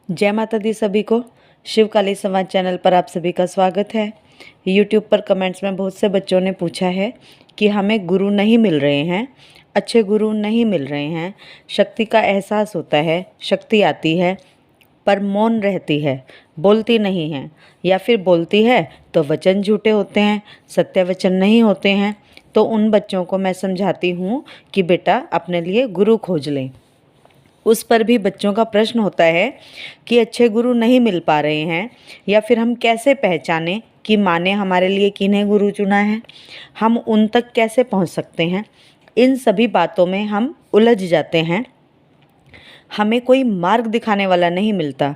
जय माता दी सभी को। शिवकाली समाज चैनल पर आप सभी का स्वागत है। यूट्यूब पर कमेंट्स में बहुत से बच्चों ने पूछा है कि हमें गुरु नहीं मिल रहे हैं, अच्छे गुरु नहीं मिल रहे हैं। शक्ति का एहसास होता है, शक्ति आती है पर मौन रहती है, बोलती नहीं है, या फिर बोलती है तो वचन झूठे होते हैं, सत्य वचन नहीं होते हैं। तो उन बच्चों को मैं समझाती हूँ कि बेटा अपने लिए गुरु खोज लें। उस पर भी बच्चों का प्रश्न होता है कि अच्छे गुरु नहीं मिल पा रहे हैं, या फिर हम कैसे पहचानें कि माँ ने हमारे लिए किन्हें गुरु चुना है, हम उन तक कैसे पहुँच सकते हैं। इन सभी बातों में हम उलझ जाते हैं, हमें कोई मार्ग दिखाने वाला नहीं मिलता।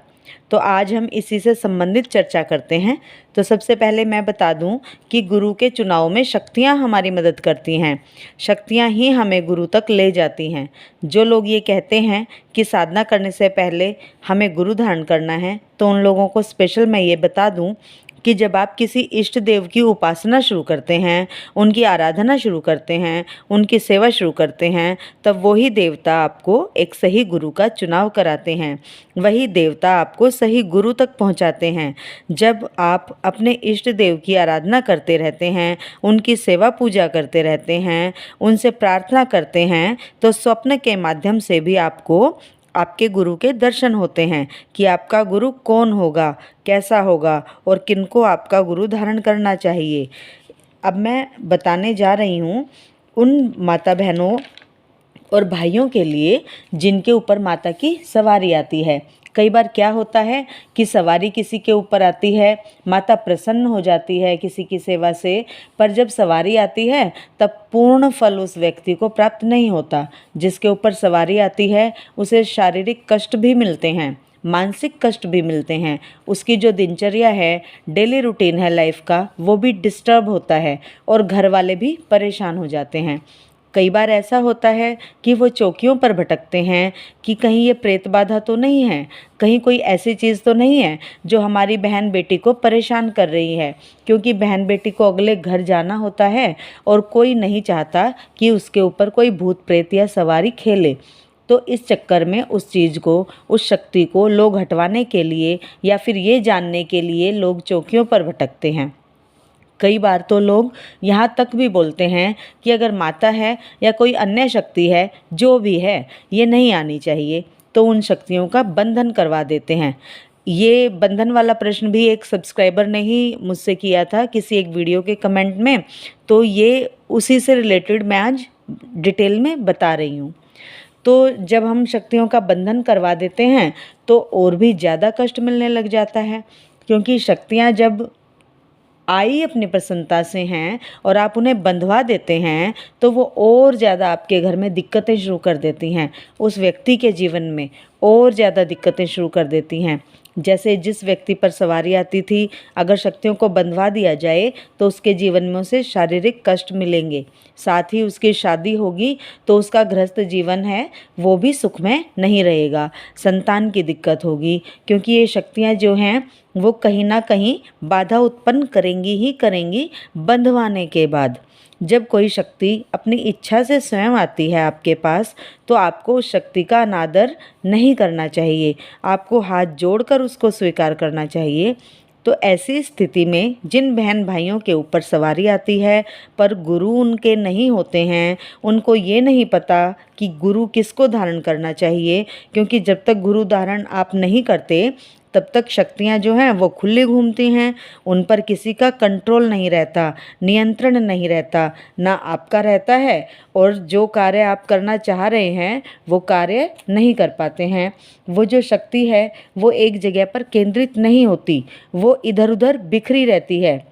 तो आज हम इसी से संबंधित चर्चा करते हैं। तो सबसे पहले मैं बता दूं कि गुरु के चुनाव में शक्तियां हमारी मदद करती हैं। शक्तियां ही हमें गुरु तक ले जाती हैं। जो लोग ये कहते हैं कि साधना करने से पहले हमें गुरु धारण करना है, तो उन लोगों को स्पेशल मैं ये बता दूं कि जब आप किसी इष्ट देव की उपासना शुरू करते हैं, उनकी आराधना शुरू करते हैं, उनकी सेवा शुरू करते हैं, तब वही देवता आपको एक सही गुरु का चुनाव कराते हैं। वही देवता आपको सही गुरु तक पहुंचाते हैं। जब आप अपने इष्ट देव की आराधना करते रहते हैं, उनकी सेवा पूजा करते रहते हैं, उनसे प्रार्थना करते हैं, तो स्वप्न के माध्यम से भी आपको आपके गुरु के दर्शन होते हैं कि आपका गुरु कौन होगा, कैसा होगा और किनको आपका गुरु धारण करना चाहिए। अब मैं बताने जा रही हूँ उन माता बहनों और भाइयों के लिए जिनके ऊपर माता की सवारी आती है। कई बार क्या होता है कि सवारी किसी के ऊपर आती है, माता प्रसन्न हो जाती है किसी की सेवा से, पर जब सवारी आती है तब पूर्ण फल उस व्यक्ति को प्राप्त नहीं होता। जिसके ऊपर सवारी आती है उसे शारीरिक कष्ट भी मिलते हैं, मानसिक कष्ट भी मिलते हैं। उसकी जो दिनचर्या है, डेली रूटीन है लाइफ का, वो भी डिस्टर्ब होता है और घर वाले भी परेशान हो जाते हैं। कई बार ऐसा होता है कि वो चौकियों पर भटकते हैं कि कहीं ये प्रेत बाधा तो नहीं है, कहीं कोई ऐसी चीज़ तो नहीं है जो हमारी बहन बेटी को परेशान कर रही है। क्योंकि बहन बेटी को अगले घर जाना होता है और कोई नहीं चाहता कि उसके ऊपर कोई भूत प्रेत या सवारी खेले। तो इस चक्कर में उस चीज़ को, उस शक्ति को लोग हटवाने के लिए या फिर ये जानने के लिए लोग चौकियों पर भटकते हैं। कई बार तो लोग यहाँ तक भी बोलते हैं कि अगर माता है या कोई अन्य शक्ति है, जो भी है, ये नहीं आनी चाहिए, तो उन शक्तियों का बंधन करवा देते हैं। ये बंधन वाला प्रश्न भी एक सब्सक्राइबर ने ही मुझसे किया था किसी एक वीडियो के कमेंट में, तो ये उसी से रिलेटेड मैं आज डिटेल में बता रही हूँ। तो जब हम शक्तियों का बंधन करवा देते हैं तो और भी ज़्यादा कष्ट मिलने लग जाता है। क्योंकि शक्तियाँ जब आई अपनी प्रसन्नता से हैं और आप उन्हें बंधवा देते हैं, तो वो और ज़्यादा आपके घर में दिक्कतें शुरू कर देती हैं, उस व्यक्ति के जीवन में और ज़्यादा दिक्कतें शुरू कर देती हैं। जैसे जिस व्यक्ति पर सवारी आती थी, अगर शक्तियों को बंधवा दिया जाए तो उसके जीवन में उसे शारीरिक कष्ट मिलेंगे, साथ ही उसकी शादी होगी तो उसका गृहस्थ जीवन है वो भी सुखमय नहीं रहेगा, संतान की दिक्कत होगी। क्योंकि ये शक्तियाँ जो हैं वो कहीं ना कहीं बाधा उत्पन्न करेंगी ही करेंगी बंधवाने के बाद। जब कोई शक्ति अपनी इच्छा से स्वयं आती है आपके पास, तो आपको उस शक्ति का अनादर नहीं करना चाहिए, आपको हाथ जोड़कर उसको स्वीकार करना चाहिए। तो ऐसी स्थिति में जिन बहन भाइयों के ऊपर सवारी आती है पर गुरु उनके नहीं होते हैं, उनको ये नहीं पता कि गुरु किसको धारण करना चाहिए, क्योंकि जब तक गुरु धारण आप नहीं करते तब तक शक्तियाँ जो हैं वो खुली घूमती हैं, उन पर किसी का कंट्रोल नहीं रहता, नियंत्रण नहीं रहता, ना आपका रहता है, और जो कार्य आप करना चाह रहे हैं वो कार्य नहीं कर पाते हैं। वो जो शक्ति है वो एक जगह पर केंद्रित नहीं होती, वो इधर उधर बिखरी रहती है,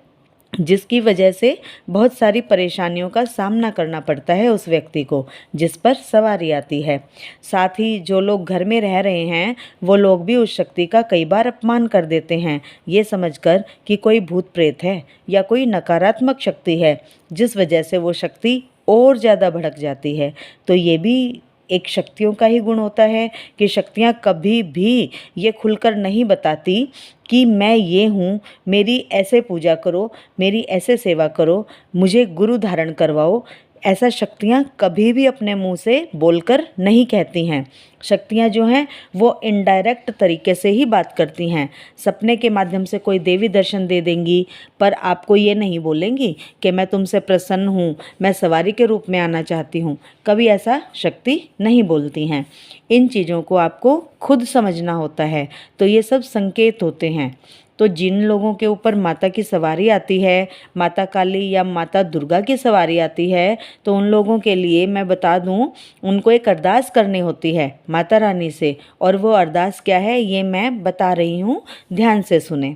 जिसकी वजह से बहुत सारी परेशानियों का सामना करना पड़ता है उस व्यक्ति को जिस पर सवारी आती है। साथ ही जो लोग घर में रह रहे हैं वो लोग भी उस शक्ति का कई बार अपमान कर देते हैं, ये समझकर कि कोई भूत प्रेत है या कोई नकारात्मक शक्ति है, जिस वजह से वो शक्ति और ज़्यादा भड़क जाती है। तो ये भी एक शक्तियों का ही गुण होता है कि शक्तियाँ कभी भी ये खुलकर नहीं बताती कि मैं ये हूँ, मेरी ऐसे पूजा करो, मेरी ऐसे सेवा करो, मुझे गुरु धारण करवाओ। ऐसा शक्तियाँ कभी भी अपने मुंह से बोलकर नहीं कहती हैं। शक्तियाँ जो हैं वो इनडायरेक्ट तरीके से ही बात करती हैं। सपने के माध्यम से कोई देवी दर्शन दे देंगी, पर आपको ये नहीं बोलेंगी कि मैं तुमसे प्रसन्न हूँ, मैं सवारी के रूप में आना चाहती हूँ। कभी ऐसा शक्ति नहीं बोलती हैं। इन चीज़ों को आपको खुद समझना होता है। तो ये सब संकेत होते हैं। तो जिन लोगों के ऊपर माता की सवारी आती है, माता काली या माता दुर्गा की सवारी आती है, तो उन लोगों के लिए मैं बता दूं, उनको एक अरदास करनी होती है माता रानी से। और वो अरदास क्या है ये मैं बता रही हूँ, ध्यान से सुने।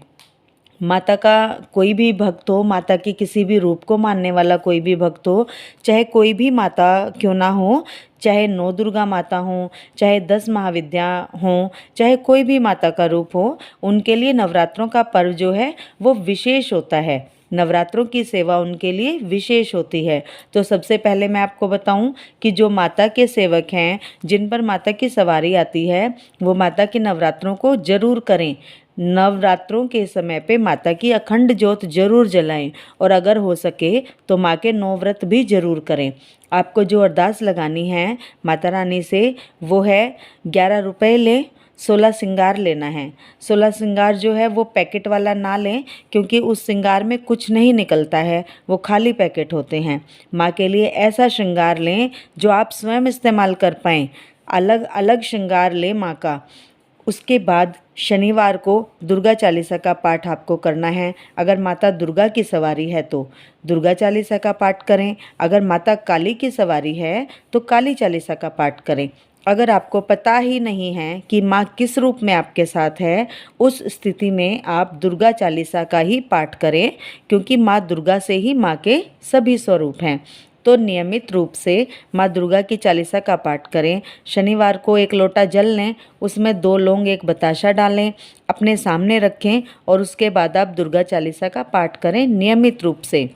माता का कोई भी भक्त हो, माता की किसी भी रूप को मानने वाला कोई भी भक्त हो, चाहे कोई भी माता क्यों ना हो, चाहे 9 दुर्गा माता हों, चाहे 10 महाविद्या हों, चाहे कोई भी माता का रूप हो, उनके लिए नवरात्रों का पर्व जो है वो विशेष होता है। नवरात्रों की सेवा उनके लिए विशेष होती है। तो सबसे पहले मैं आपको बताऊं कि जो माता के सेवक हैं, जिन पर माता की सवारी आती है, वो माता के नवरात्रों को जरूर करें। नवरात्रों के समय पे माता की अखंड ज्योत जरूर जलाएं, और अगर हो सके तो माँ के 9 व्रत भी जरूर करें। आपको जो अरदास लगानी है माता रानी से वो है 11 रुपये लें, 16 श्रृंगार लेना है। 16 श्रृंगार जो है वो पैकेट वाला ना लें, क्योंकि उस श्रृंगार में कुछ नहीं निकलता है, वो खाली पैकेट होते हैं। माँ के लिए ऐसा श्रृंगार लें जो आप स्वयं इस्तेमाल कर पाएँ। अलग अलग श्रृंगार लें माँ का। उसके बाद शनिवार को दुर्गा चालीसा का पाठ आपको करना है। अगर माता दुर्गा की सवारी है तो दुर्गा चालीसा का पाठ करें, अगर माता काली की सवारी है तो काली चालीसा का पाठ करें। अगर आपको पता ही नहीं है कि माँ किस रूप में आपके साथ है, उस स्थिति में आप दुर्गा चालीसा का ही पाठ करें, क्योंकि माँ दुर्गा से ही माँ के सभी स्वरूप हैं। तो नियमित रूप से माँ दुर्गा की चालीसा का पाठ करें। शनिवार को 1 लोटा जल लें, उसमें 2 लौंग 1 बताशा डालें, अपने सामने रखें, और उसके बाद आप दुर्गा चालीसा का पाठ करें नियमित रूप से।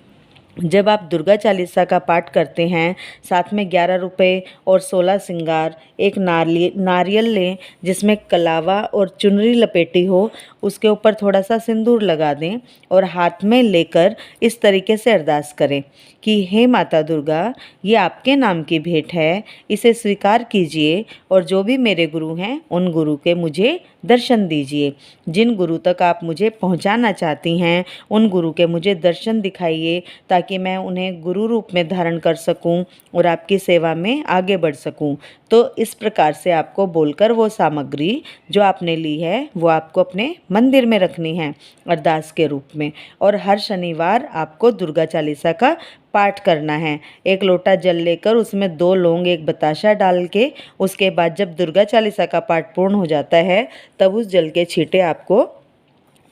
जब आप दुर्गा चालीसा का पाठ करते हैं, साथ में 11 रुपये और 16 श्रृंगार, एक नारियल लें जिसमें कलावा और चुनरी लपेटी हो, उसके ऊपर थोड़ा सा सिंदूर लगा दें और हाथ में लेकर इस तरीके से अरदास करें कि हे माता दुर्गा, ये आपके नाम की भेंट है, इसे स्वीकार कीजिए, और जो भी मेरे गुरु हैं उन गुरु के मुझे दर्शन दीजिए। जिन गुरु तक आप मुझे पहुंचाना चाहती हैं उन गुरु के मुझे दर्शन दिखाइए, ताकि मैं उन्हें गुरु रूप में धारण कर सकूं और आपकी सेवा में आगे बढ़ सकूं। तो इस प्रकार से आपको बोलकर वो सामग्री जो आपने ली है वो आपको अपने मंदिर में रखनी है अरदास के रूप में। और हर शनिवार आपको दुर्गा चालीसा का पाठ करना है। 1 लोटा जल लेकर उसमें 2 लौंग 1 बताशा डाल के, उसके बाद जब दुर्गा चालीसा का पाठ पूर्ण हो जाता है तब उस जल के छींटे आपको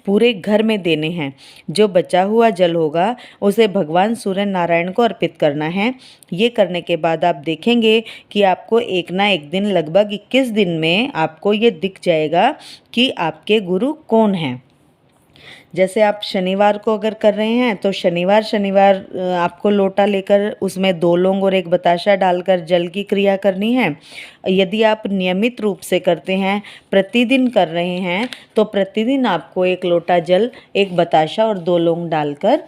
पूरे घर में देने हैं। जो बचा हुआ जल होगा उसे भगवान सूर्य नारायण को अर्पित करना है। ये करने के बाद आप देखेंगे कि आपको एक ना एक दिन, लगभग 21 दिन में आपको ये दिख जाएगा कि आपके गुरु कौन हैं। जैसे आप शनिवार को अगर कर रहे हैं तो शनिवार आपको लोटा लेकर उसमें 2 लौंग और 1 बताशा डालकर जल की क्रिया करनी है। यदि आप नियमित रूप से करते हैं, प्रतिदिन कर रहे हैं, तो प्रतिदिन आपको 1 लोटा जल, 1 बताशा और 2 लौंग डालकर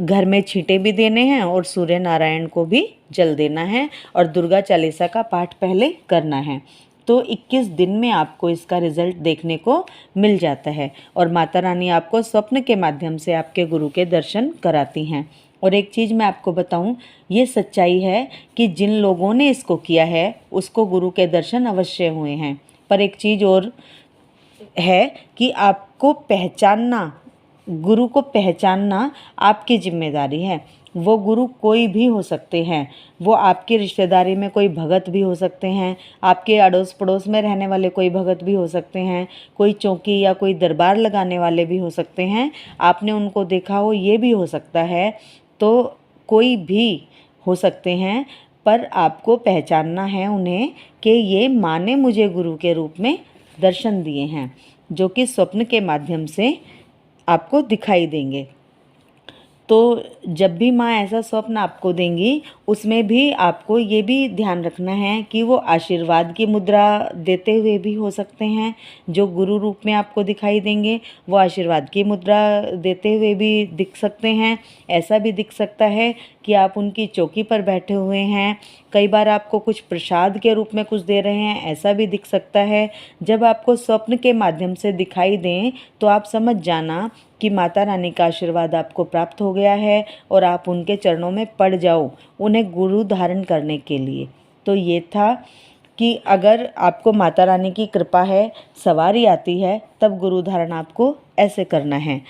घर में छींटे भी देने हैं और सूर्य नारायण को भी जल देना है, और दुर्गा चालीसा का पाठ पहले करना है। तो 21 दिन में आपको इसका रिजल्ट देखने को मिल जाता है, और माता रानी आपको स्वप्न के माध्यम से आपके गुरु के दर्शन कराती हैं। और एक चीज़ मैं आपको बताऊं, ये सच्चाई है कि जिन लोगों ने इसको किया है उसको गुरु के दर्शन अवश्य हुए हैं। पर एक चीज़ और है कि आपको पहचानना, गुरु को पहचानना आपकी जिम्मेदारी है। वो गुरु कोई भी हो सकते हैं, वो आपकी रिश्तेदारी में कोई भगत भी हो सकते हैं, आपके अड़ोस पड़ोस में रहने वाले कोई भगत भी हो सकते हैं, कोई चौकी या कोई दरबार लगाने वाले भी हो सकते हैं, आपने उनको देखा हो ये भी हो सकता है। तो कोई भी हो सकते हैं, पर आपको पहचानना है उन्हें कि ये माँ ने मुझे गुरु के रूप में दर्शन दिए हैं, जो कि स्वप्न के माध्यम से आपको दिखाई देंगे। तो जब भी माँ ऐसा स्वप्न आपको देंगी, उसमें भी आपको ये भी ध्यान रखना है कि वो आशीर्वाद की मुद्रा देते हुए भी हो सकते हैं। जो गुरु रूप में आपको दिखाई देंगे वो आशीर्वाद की मुद्रा देते हुए भी दिख सकते हैं। ऐसा भी दिख सकता है कि आप उनकी चौकी पर बैठे हुए हैं। कई बार आपको कुछ प्रसाद के रूप में कुछ दे रहे हैं, ऐसा भी दिख सकता है। जब आपको स्वप्न के माध्यम से दिखाई दें तो आप समझ जाना कि माता रानी का आशीर्वाद आपको प्राप्त हो गया है और आप उनके चरणों में पड़ जाओ उन्हें गुरु धारण करने के लिए। तो ये था कि अगर आपको माता रानी की कृपा है, सवारी आती है, तब गुरु धारण आपको ऐसे करना है।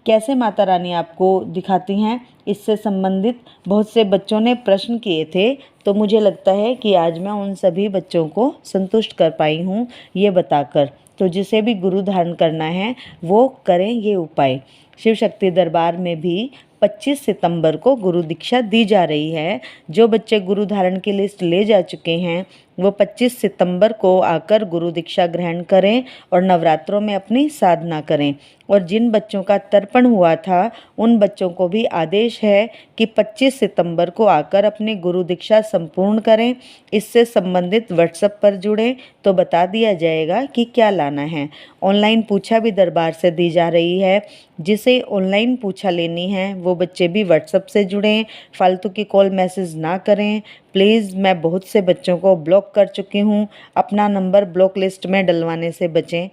कैसे माता रानी आपको दिखाती हैं, इससे संबंधित बहुत से बच्चों ने प्रश्न किए थे, तो मुझे लगता है कि आज मैं उन सभी बच्चों को संतुष्ट कर पाई हूँ ये बताकर। तो जिसे भी गुरु धारण करना है वो करें ये उपाय। शिव शक्ति दरबार में भी 25 सितंबर को गुरु दीक्षा दी जा रही है। जो बच्चे गुरु धारण की लिस्ट ले जा चुके हैं वो 25 सितंबर को आकर गुरु दीक्षा ग्रहण करें और नवरात्रों में अपनी साधना करें। और जिन बच्चों का तर्पण हुआ था उन बच्चों को भी आदेश है कि 25 सितंबर को आकर अपनी गुरु दीक्षा संपूर्ण करें। इससे संबंधित व्हाट्सएप पर जुड़ें तो बता दिया जाएगा कि क्या लाना है। ऑनलाइन पूछा भी दरबार से दी जा रही है। जिसे ऑनलाइन पूछा लेनी है वो बच्चे भी व्हाट्सएप से जुड़ें, फालतू की कॉल मैसेज ना करें प्लीज़। मैं बहुत से बच्चों को ब्लॉक कर चुकी हूँ, अपना नंबर ब्लॉक लिस्ट में डलवाने से बचें।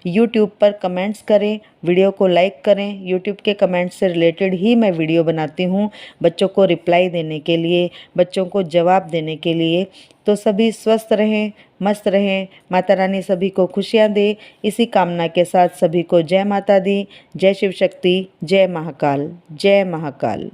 यूट्यूब पर कमेंट्स करें, वीडियो को लाइक करें। यूट्यूब के कमेंट्स से रिलेटेड ही मैं वीडियो बनाती हूँ, बच्चों को रिप्लाई देने के लिए, बच्चों को जवाब देने के लिए। तो सभी स्वस्थ रहें, मस्त रहें, माता रानी सभी को खुशियाँ दे। इसी कामना के साथ सभी को जय माता दी, जय शिव शक्ति, जय महाकाल, जय महाकाल।